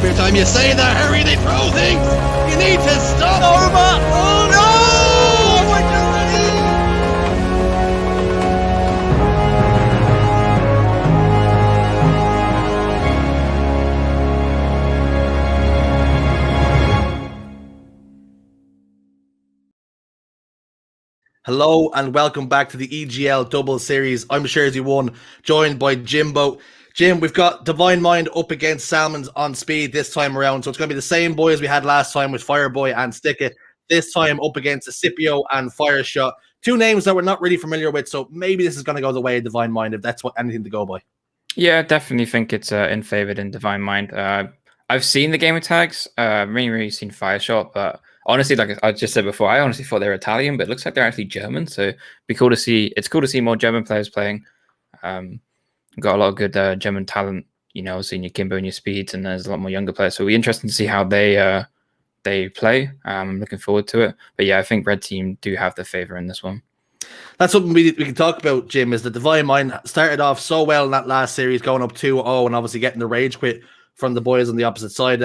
Every time you say that, Harry, they throw things. You need to stop. Norma! Oh no! What Hello and welcome back to the EGL Double Series. I'm Sharzy1, joined by Jimbo. Jim, we've got Divine Mind up against Salmon's on speed this time around. So it's going to be the same boys we had last time with Fireboy and Stickit. This time up against Scipio and Fireshot. Two names that we're not really familiar with. So maybe this is going to go the way of Divine Mind if that's what anything to go by. Yeah, I definitely think it's in favored in Divine Mind. I've seen the gamer tags. Really seen Fireshot, but honestly, like I just said before, I honestly thought they were Italian, but it looks like they're actually German. So it'd be cool to see. It's cool to see more German players playing. Got a lot of good German talent, seeing your Kimbo and your Speeds, and there's a lot more younger players. So it'll be interesting to see how they play. I'm looking forward to it. But yeah, I think Red Team do have the favor in this one. That's something we can talk about, Jim, is the Divine Mind started off so well in that last series, going up 2-0 and obviously getting the rage quit from the boys on the opposite side.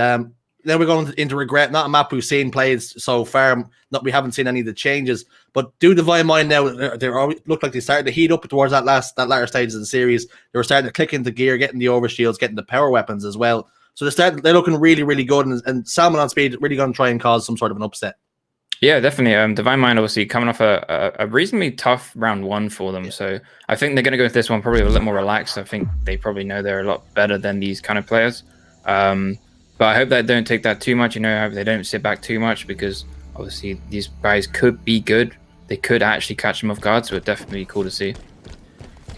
Then we're going into Regret, not a map we've seen played so far. We haven't seen any of the changes. But do Divine Mind now, they look like they started to heat up towards that latter stages of the series. They were starting to click into gear, getting the overshields, getting the power weapons as well. So they're looking really, really good. And Salmon on speed really going to try and cause some sort of an upset. Yeah, definitely. Divine Mind obviously coming off a reasonably tough round one for them. Yeah. So I think they're going to go with this one probably a little more relaxed. I think they probably know they're a lot better than these kind of players. But I hope that they don't take that too much. I hope they don't sit back too much because obviously these guys could be good. They could actually catch them off guard. So it's definitely cool to see.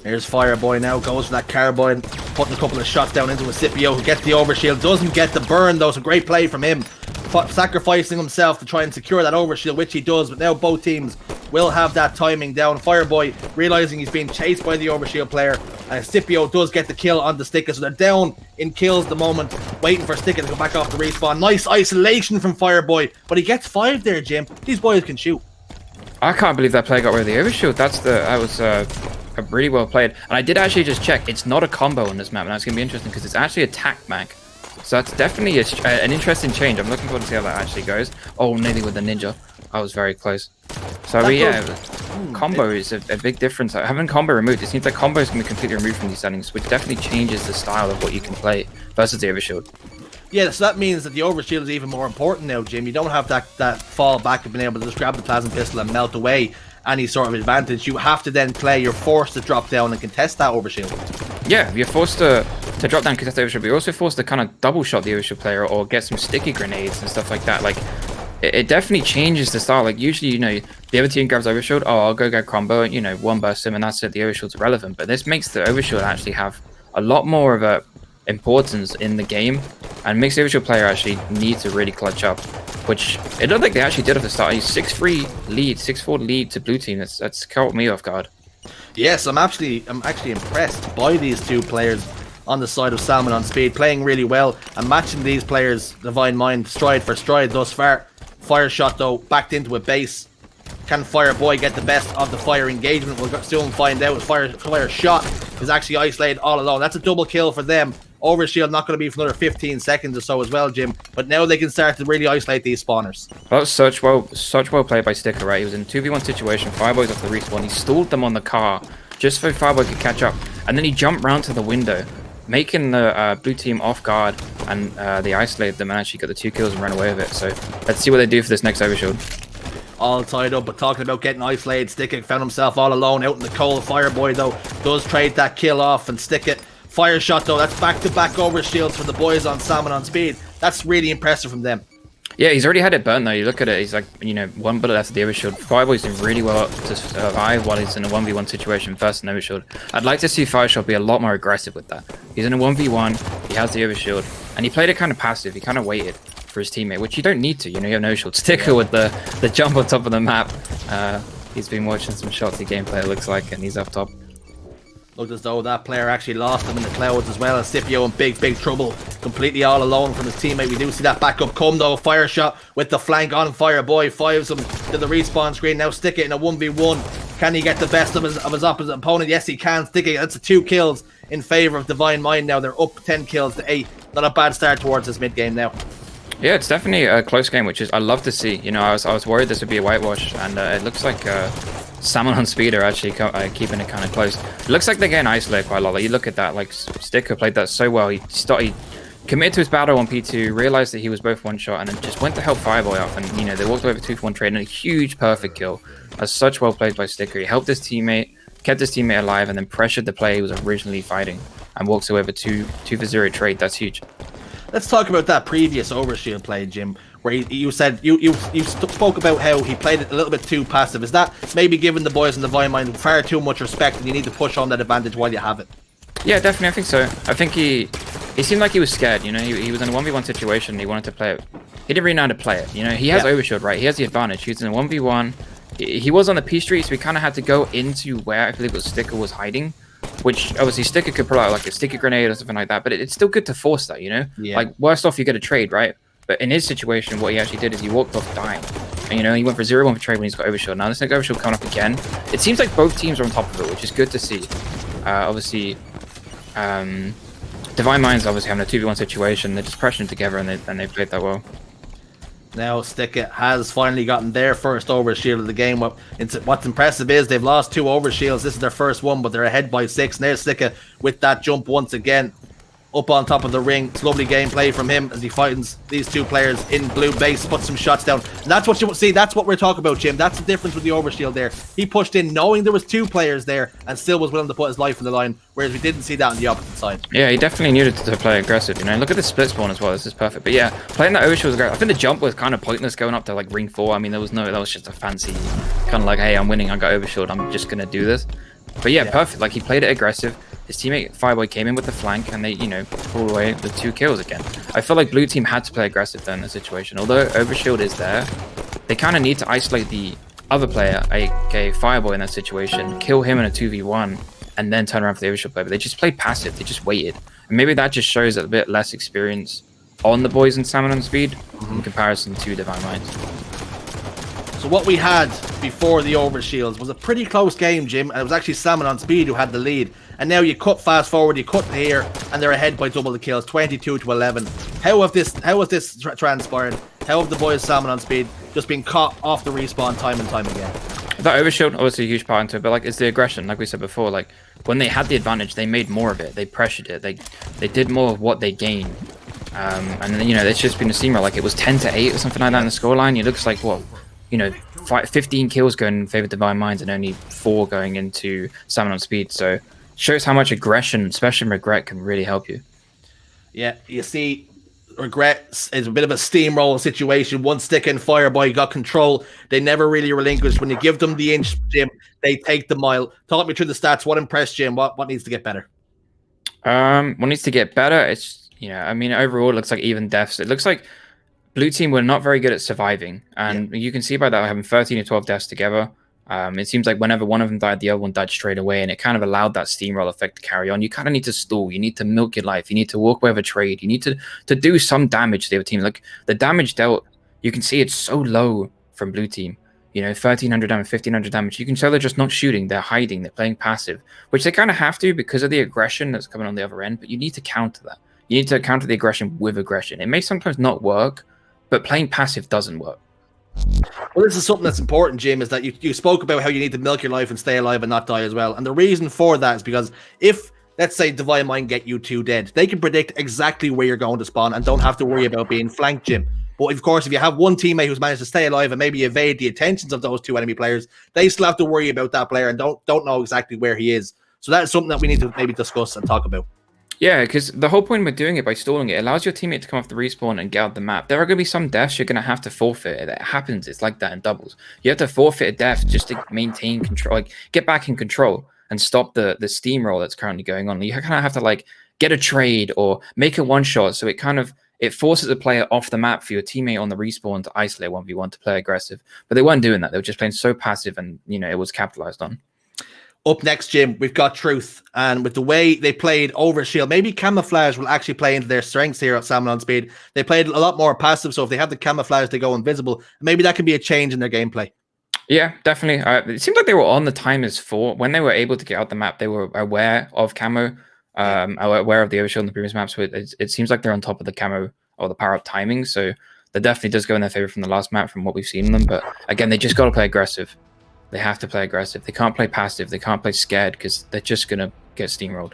Here's Fireboy now, goes for that carbine, putting a couple of shots down into a Scipio who gets the overshield, doesn't get the burn though, so great play from him, sacrificing himself to try and secure that overshield, which he does, but now both teams will have that timing down. Fireboy realizing he's being chased by the overshield player, and Scipio does get the kill on the Sticker, so they're down in kills at the moment, waiting for Sticker to go back off the respawn. Nice isolation from Fireboy, but he gets 5 there, Jim. These boys can shoot. I can't believe that player got rid of the overshield. That was really well played. And I did actually just check. It's not a combo on this map, and that's going to be interesting because it's actually a tac mag. So that's definitely an interesting change. I'm looking forward to see how that actually goes. Oh, nearly with the ninja. I was very close. So yeah, combo is a big difference. Having combo removed, it seems like combo is going to be completely removed from these settings, which definitely changes the style of what you can play versus the overshield. Yeah, so that means that the overshield is even more important now, Jim. You don't have that fall back of being able to just grab the plasma pistol and melt away any sort of advantage. You have to then play, you're forced to drop down and contest that overshield. Yeah, you're forced to drop down and contest the overshield, but you're also forced to kind of double shot the overshield player or get some sticky grenades and stuff like that. Like, it definitely changes the style. Like, usually, the other team grabs overshield, oh, I'll go get combo, and, one burst him, and that's it, the overshield's irrelevant. But this makes the overshield actually have a lot more of a importance in the game, and makes the overshield player actually need to really clutch up, which it looked like they actually did at the start. He's 6-3 lead, 6-4 lead to blue team. That's caught me off guard. Yes, I'm actually impressed by these two players on the side of Salmon on speed, playing really well and matching these players, Divine Mind, stride for stride thus far. Fireshot though, backed into a base. Can Fireboy get the best of the fire engagement? We'll soon find out. Fireshot is actually isolated all alone. That's a double kill for them. Overshield not going to be for another 15 seconds or so as well, Jim. But now they can start to really isolate these spawners. That was such well played by Sticker, right? He was in a 2v1 situation. Fireboy's off the respawn. He stalled them on the car just so Fireboy could catch up. And then he jumped round to the window, making the blue team off guard. And they isolated them and actually got the 2 kills and ran away with it. So let's see what they do for this next overshield. All tied up, but talking about getting isolated, Sticker found himself all alone out in the cold. Fireboy, though, does trade that kill off and stick it. Fireshot, though, that's back-to-back overshields for the boys on Salmon on speed. That's really impressive from them. Yeah, he's already had it burnt, though. You look at it, he's like, 1 bullet left of the overshield. Fireboy's doing really well to survive while he's in a 1v1 situation versus an overshield. I'd like to see Fireshot be a lot more aggressive with that. He's in a 1v1, he has the overshield, and he played it kind of passive. He kind of waited for his teammate, which you don't need to. You have no overshield. Sticker with the jump on top of the map. He's been watching some Shotzi gameplay, it looks like, and he's up top. Looked as though that player actually lost him in the clouds as well, as Scipio in big trouble, completely all alone from his teammate. We do see that backup come though. Fireshot with the flank on Fireboy, fives him to the respawn screen. Now Stick It in a 1v1. Can he get the best of his opposite opponent? Yes, he can. Stick It. That's 2 kills in favor of Divine Mind now. They're up 10 kills to 8. not a bad start towards this mid game now. Yeah, it's definitely a close game, which is I love to see. You know, I was worried this would be a whitewash, and it looks like Salmon on Speed are actually keeping it kind of close. It looks like they're getting isolated quite a lot. Like, you look at that, like Sticker played that so well. He committed to his battle on P2, realized that he was both one shot, and then just went to help Fireboy off. And you know, they walked away with a 2-for-1 trade and a huge perfect kill. That's such well played by Sticker. He helped his teammate, kept his teammate alive, and then pressured the player he was originally fighting, and walks away with a 2-for-0 trade. That's huge. Let's talk about that previous Overshield play, Jim, where you said you spoke about how he played it a little bit too passive. Is that maybe giving the boys in the Vine far too much respect, and you need to push on that advantage while you have it? Yeah, definitely. I think so. I think he seemed like he was scared. You know, he was in a 1v1 situation. He wanted to play it. He didn't really know how to play it. You know, he has Overshield, right? He has the advantage. He was in a 1v1. He was on the P street, so we kind of had to go into where I believe it was Sticker was hiding. Which obviously Sticker could pull out like a sticky grenade or something like that, but it's still good to force that, you know? Yeah. Like, worst off, you get a trade, right? But in his situation, what he actually did is he walked off dying. And, you know, he went for 0-1 for trade when he's got Overshield. Now, this Overshield coming up again. It seems like both teams are on top of it, which is good to see. Obviously, Divine Mind's obviously having a 2v1 situation. They're just pressuring together, and they played that well. Now Sticker has finally gotten their first Overshield of the game. What's impressive is they've lost 2 Overshields. This is their first one, but they're ahead by 6. And there's Sticker with that jump once again. Up on top of the ring. It's lovely gameplay from him as he fights these 2 players in blue base, puts some shots down. And that's what you see, that's what we're talking about, Jim. That's the difference with the Overshield there. He pushed in knowing there was 2 players there and still was willing to put his life on the line, whereas we didn't see that on the opposite side. Yeah, he definitely needed to play aggressive, you know. Look at the split spawn as well. This is perfect. But yeah, playing that Overshield was great. I think the jump was kind of pointless going up to like ring 4. I mean, that was just a fancy kind of like, hey, I'm winning, I got Overshield, I'm just gonna do this. But yeah, perfect. Like, he played it aggressive. His teammate Fireboy came in with the flank, and they, you know, pulled away the 2 kills again. I feel like blue team had to play aggressive then in the situation. Although Overshield is there, they kind of need to isolate the other player, aka Fireboy, in that situation, kill him in a 2v1, and then turn around for the Overshield play. But they just played passive. They just waited. And maybe that just shows a bit less experience on the boys in Salmon on Speed in comparison to Divine Minds. So what we had before the Overshields was a pretty close game, Jim, and it was actually Salmon on Speed who had the lead. And now you cut fast forward, you cut here, and they're ahead by double the kills, 22-11. How has this transpired? How have the boys Salmon on Speed just been caught off the respawn time and time again? That Overshield, obviously a huge part into it, but like, it's the aggression, like we said before. Like, when they had the advantage, they made more of it. They pressured it. They did more of what they gained. And then, you know, it's just been a steamroll. Like, it was 10-8 or something like that in the scoreline. It looks like, what, you know, 15 kills going in favor of Divine Minds and only 4 going into Salmon on Speed. So shows how much aggression, especially regret, can really help you. Yeah, you see, regret is a bit of a steamroll situation. One stick and Fireboy got control. They never really relinquished. When you give them the inch, Jim, they take the mile. Talk me through the stats. What impressed Jim? What needs to get better? What needs to get better? It's, you know, I mean, overall, it looks like even deaths. It looks like blue team were not very good at surviving, and you can see by that having 13 or 12 deaths together. It seems like whenever one of them died, the other one died straight away, and it kind of allowed that steamroll effect to carry on. You kind of need to stall. You need to milk your life. You need to walk away with a trade. You need to do some damage to the other team. Like, the damage dealt, you can see it's so low from blue team. You know, 1,300 damage, 1,500 damage. You can tell they're just not shooting. They're hiding. They're playing passive, which they kind of have to because of the aggression that's coming on the other end. But you need to counter that. You need to counter the aggression with aggression. It may sometimes not work, but playing passive doesn't work. Well, this is something that's important, Jim, is that you spoke about how you need to milk your life and stay alive and not die as well. And the reason for that is because if, let's say, Divine Mind get you 2 dead, they can predict exactly where you're going to spawn and don't have to worry about being flanked, Jim. But of course, if you have one teammate who's managed to stay alive and maybe evade the attentions of those 2 enemy players, they still have to worry about that player and don't know exactly where he is. So that's something that we need to maybe discuss and talk about. Yeah, because the whole point with doing it by stalling it allows your teammate to come off the respawn and get out the map. There are going to be some deaths you're going to have to forfeit. It happens. It's like that in doubles. You have to forfeit a death just to maintain control, like get back in control and stop the steamroll that's currently going on. You kind of have to like get a trade or make a one shot. So it forces the player off the map for your teammate on the respawn to isolate 1v1 to play aggressive. But they weren't doing that. They were just playing so passive, and you know, it was capitalized on. Up next, Jim, we've got Truth. And with the way they played Overshield, maybe Camouflage will actually play into their strengths here at Salmon on Speed. They played a lot more passive, so if they have the Camouflage, they go invisible. Maybe that can be a change in their gameplay. Yeah, definitely. It seemed like they were on the timers for when they were able to get out the map. They were aware of camo. aware of the overshield in the previous maps, so it seems like they're on top of the camo or the power up timing. So that definitely does go in their favor from the last map, from what we've seen in them. But again, they just got to play aggressive. They have to play aggressive. They can't play passive. They can't play scared, because they're just gonna get steamrolled.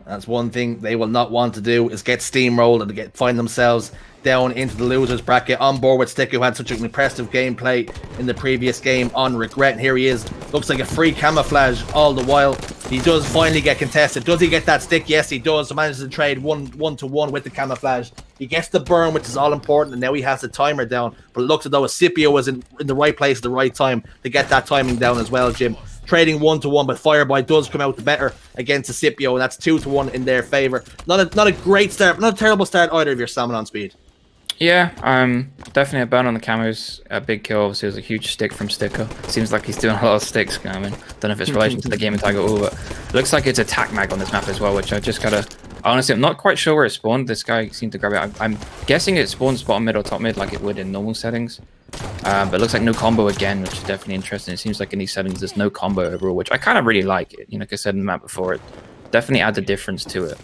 That's one thing they will not want to do, is get steamrolled and find themselves down into the losers bracket. On board with Sticker, who had such an impressive gameplay in the previous game on Regret. And here he is. Looks like a free camouflage all the while. He does finally get contested. Does he get that stick? Yes, he does. So manages to trade one-to-one with the camouflage. He gets the burn, which is all important, and now he has the timer down. But it looks as though Scipio was in the right place at the right time to get that timing down as well, Jim. Trading 1-to-1, but Fireboy does come out the better against Scipio, and that's 2-to-1 in their favor. Not a great start, but not a terrible start either if you're Salmon on speed. Yeah, definitely a burn on the camos. A big kill. Obviously, it was a huge stick from Sticker. Seems like he's doing a lot of sticks. I mean, don't know if it's relation to the game and Tiger all, but it looks like it's attack mag on this map as well, which I just gotta. Honestly, I'm not quite sure where it spawned. This guy seemed to grab it. I'm guessing it spawns bottom mid or top mid like it would in normal settings. But it looks like no combo again, which is definitely interesting. It seems like in these settings there's no combo overall, which I kind of really like it. You know, like I said in the map before, it definitely adds a difference to it.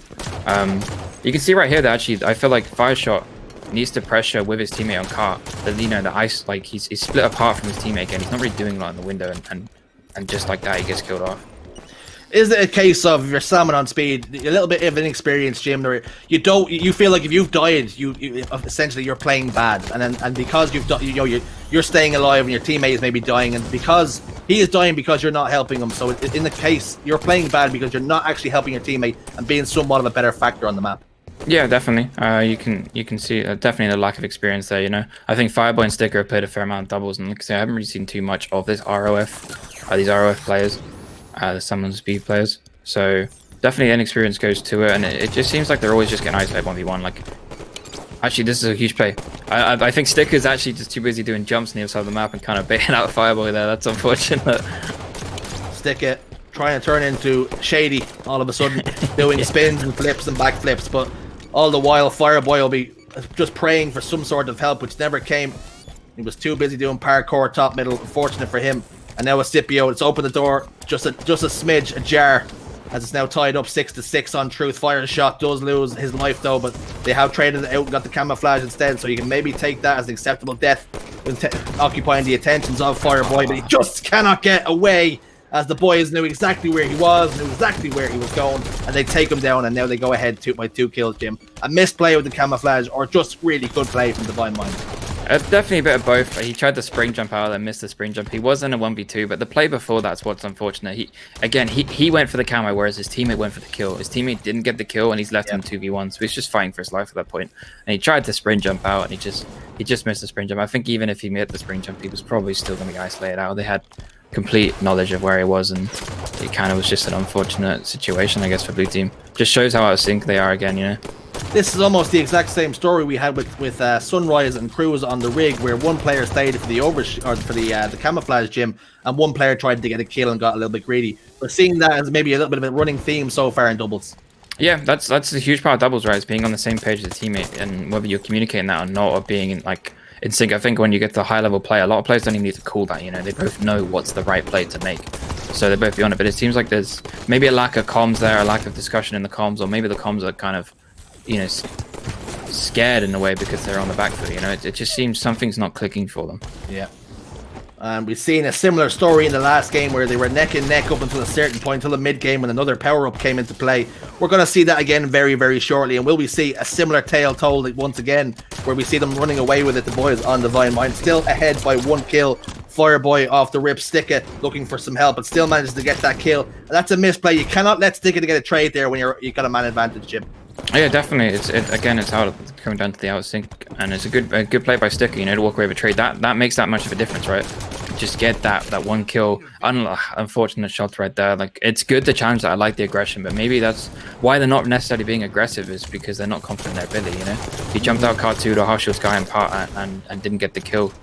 You can see right here that actually I feel like Fireshot needs to pressure with his teammate on cart. That, you know, the ice, like he's split apart from his teammate again. He's not really doing a lot in the window, and just like that he gets killed off. Is it a case of, if you're Salmon on speed, a little bit of inexperience, Jim? You feel like if you've died, you essentially you're playing bad, and because you're staying alive and your teammate is maybe dying, and because he is dying because you're not helping him. So in the case, you're playing bad because you're not actually helping your teammate and being somewhat of a better factor on the map. Yeah, definitely. You can see definitely the lack of experience there. You know, I think Fireboy and Sticker have played a fair amount of doubles, and like I say, I haven't really seen too much of this these ROF players. The Salmon speed players, so definitely inexperience goes to it, and it just seems like they're always just getting isolated 1v1. Like, actually, this is a huge play. I think Sticker's actually just too busy doing jumps on the other side of the map and kind of baiting out Fireboy there. That's unfortunate. Sticker trying to turn into Shady all of a sudden, doing spins and flips and backflips, but all the while Fireboy will be just praying for some sort of help, which never came. He was too busy doing parkour top middle. Unfortunate for him. And now with Scipio, it's opened the door just a smidge ajar, as it's now tied up 6-6 on Truth. Fire shot does lose his life though, but they have traded it out and got the camouflage instead, so you can maybe take that as an acceptable death, occupying the attentions of Fireboy, but he just cannot get away, as the boys knew exactly where he was, knew exactly where he was going, and they take him down, and now they go ahead by 2 kills, Jim. A misplay with the camouflage, or just really good play from Divine Mind? Definitely a bit of both. He tried the spring jump out and missed the spring jump. He was in a 1v2, but the play before that's what's unfortunate. He went for the camo, whereas his teammate went for the kill. His teammate didn't get the kill, and he's left him 2v1, so he's just fighting for his life at that point. And he tried the spring jump out, and he just missed the spring jump. I think even if he made the spring jump, he was probably still going to be isolated out. They had complete knowledge of where he was, and it kind of was just an unfortunate situation, I guess, for blue team. Just shows how out of sync they are again, you know. This is almost the exact same story we had with Sunrise and Cruz on the rig, where one player stayed for the camouflage, Jim, and one player tried to get a kill and got a little bit greedy. We're seeing that as maybe a little bit of a running theme so far in doubles. Yeah, that's a huge part of doubles, right? Is being on the same page as the teammate, and whether you're communicating that or not, or being in sync. I think when you get to a high level play, a lot of players don't even need to call that. You know, they both know what's the right play to make, so they both be on it. But it seems like there's maybe a lack of comms there, a lack of discussion in the comms, or maybe the comms are kind of, you know, scared in a way because they're on the back foot. You know, it just seems something's not clicking for them. Yeah. And we've seen a similar story in the last game where they were neck and neck up until a certain point, until the mid game when another power up came into play. We're going to see that again very, very shortly. And will we see a similar tale told once again, where we see them running away with it, the boys on Divine Mind, still ahead by 1 kill. Fireboy off the rip, Sticker looking for some help, but still manages to get that kill. And that's a misplay. You cannot let Sticker to get a trade there when you got a man advantage, Jim. Yeah, definitely. It's out coming down to the out sync, and it's a good play by Sticker, you know, to walk away with a trade. That makes that much of a difference, right? Just get that 1 kill. Unfortunate shot right there. Like, it's good to challenge that. I like the aggression, but maybe that's why they're not necessarily being aggressive, is because they're not confident in their ability. You know, he jumped out car 2 to harsh this guy and didn't get the kill,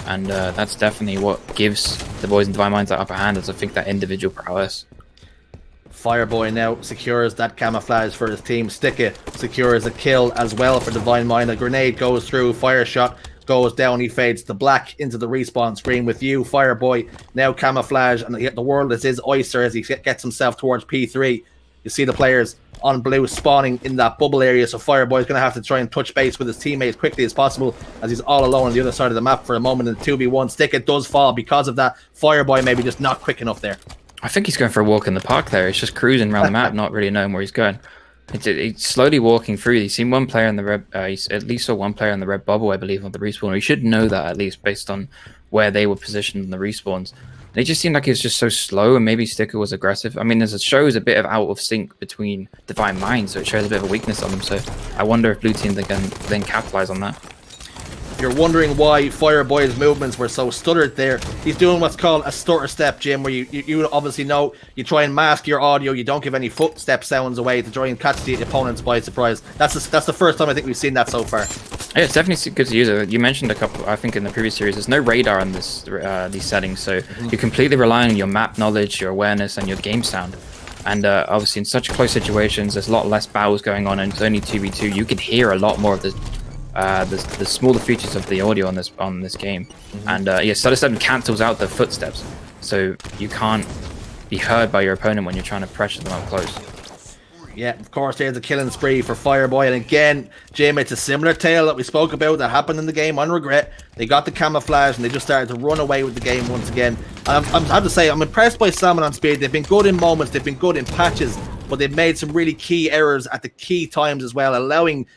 and that's definitely what gives the boys in Divine Minds that upper hand, is I think that individual prowess. Fireboy now secures that camouflage for his team. Sticker secures a kill as well for Divine Mind. A grenade goes through, fire shot goes down, he fades to black into the respawn screen with you. Fireboy now camouflage, and the world is his oyster as he gets himself towards P3. You see the players on blue spawning in that bubble area, so Fireboy is going to have to try and touch base with his teammate as quickly as possible, as he's all alone on the other side of the map for a moment in the 2v1. Stickit does fall because of that. Fireboy maybe just not quick enough there. I think he's going for a walk in the park there. He's just cruising around the map, not really knowing where he's going. He's slowly walking through. He's seen one player in the red. He's at least saw one player in the red bubble, I believe, on the respawn. He should know that at least based on where they were positioned in the respawns. It just seemed like he was just so slow, and maybe Sticker was aggressive. I mean, it shows a bit of out of sync between Divine Mind, so it shows a bit of a weakness on them. So I wonder if Blue Team can then capitalize on that. You're wondering why Fireboy's movements were so stuttered there. He's doing what's called a stutter step, Jim, where you obviously know you try and mask your audio. You don't give any footstep sounds away to try and catch the opponents by surprise. That's the first time I think we've seen that so far. Yeah, it's definitely good to use it. You mentioned a couple, I think, in the previous series. There's no radar on this these settings, so you're completely relying on your map knowledge, your awareness, and your game sound. And obviously, in such close situations, there's a lot less battles going on, and it's only 2v2. You can hear a lot more of the smaller features of the audio on this game. And yeah, Stutter Step cancels out the footsteps, so you can't be heard by your opponent when you're trying to pressure them up close. Yeah, of course, there's a killing spree for Fireboy. And again, Jim, it's a similar tale that we spoke about that happened in the game on Regret. They got the camouflage and they just started to run away with the game once again. And I have to say, I'm impressed by Salmon on Speed. They've been good in moments, they've been good in patches, but they've made some really key errors at the key times as well, allowing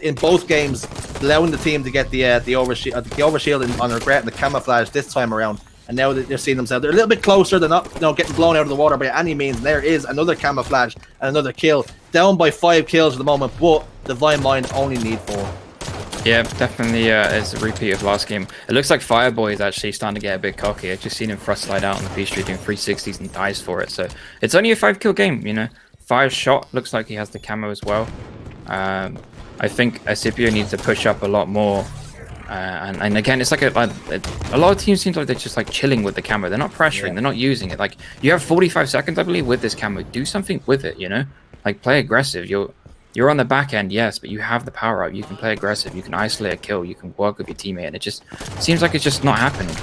in both games, allowing the team to get the overshield on Regret and the camouflage this time around. And now that they're seeing themselves, they're a little bit closer. They're not, getting blown out of the water by any means. And there is another camouflage and another kill. Down by 5 kills at the moment, but Divine Mind only need 4. Yeah, definitely it's a repeat of last game. It looks like Fireboy is actually starting to get a bit cocky. I've just seen him thrust slide out on the P-Street doing 360s and dies for it. So it's only a 5-kill game, you know. Fire's shot looks like he has the camo as well. I think Scipio needs to push up a lot more. And again, it's like a lot of teams seem like they're just like chilling with the camo. They're not pressuring. They're not using it. Like, you have 45 seconds, I believe, with this camo. Do something with it, you know? Like, play aggressive. You're on the back end, yes, but you have the power up. You can play aggressive. You can isolate a kill. You can work with your teammate. And it just seems like it's just not happening.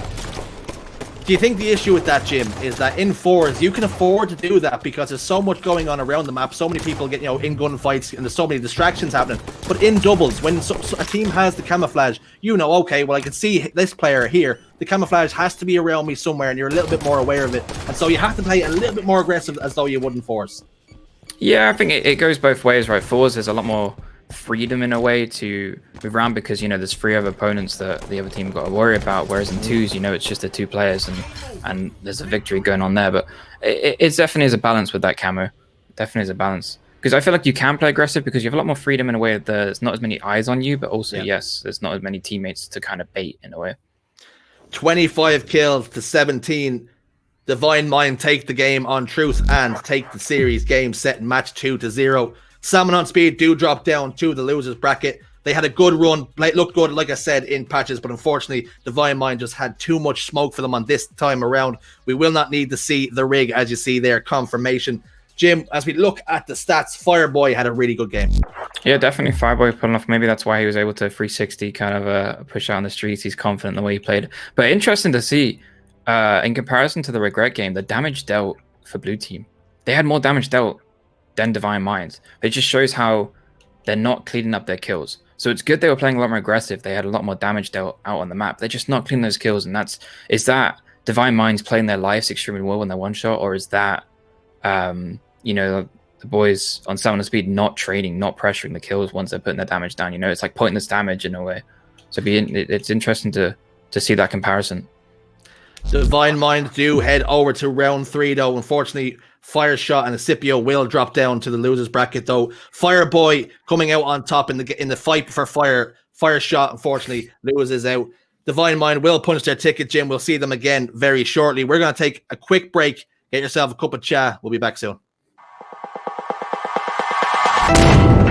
Do you think the issue with that, Jim, is that in 4s you can afford to do that because there's so much going on around the map, so many people get, in gunfights, and there's so many distractions happening. But in doubles, when a team has the camouflage, okay, well, I can see this player here. The camouflage has to be around me somewhere, and you're a little bit more aware of it. And so you have to play a little bit more aggressive as though you would in 4s. Yeah, I think it goes both ways, right? 4s, there's a lot more freedom in a way to move around because there's 3 other opponents that the other team got to worry about, whereas in 2s it's just the 2 players and there's a victory going on there. But it definitely is a balance with that camo. Definitely is a balance because I feel like you can play aggressive because you have a lot more freedom in a way that there's not as many eyes on you, but also yes, there's not as many teammates to kind of bait in a way. 25 kills to 17. Divine Mind take the game on Truth and take the series game set in match 2-0. Salmon on Speed do drop down to the losers bracket. They had a good run, looked good, like I said, in patches, but unfortunately, Divine Mind just had too much smoke for them on this time around. We will not need to see the rig, as you see there, confirmation. Jim, as we look at the stats, Fireboy had a really good game. Yeah, definitely Fireboy pulling off. Maybe that's why he was able to 360 kind of push out on the streets. He's confident in the way he played. But interesting to see, in comparison to the Regret game, the damage dealt for Blue Team. They had more damage dealt than Divine Minds. It just shows how they're not cleaning up their kills. So it's good they were playing a lot more aggressive. They had a lot more damage dealt out on the map. They're just not cleaning those kills, and is that Divine Minds playing their lives extremely well when they're one shot, or is that the boys on Salmon Speed not trading, not pressuring the kills once they're putting their damage down? It's like pointless damage in a way. So it's interesting to see that comparison. Divine Mind do head over to round 3 though. Unfortunately, Fire Shot and Scipio will drop down to the losers bracket though. Fireboy coming out on top in the fight for Fire Shot, unfortunately, loses out. Divine Mind will punch their ticket, Jim. We'll see them again very shortly. We're going to take a quick break. Get yourself a cup of cha. We'll be back soon.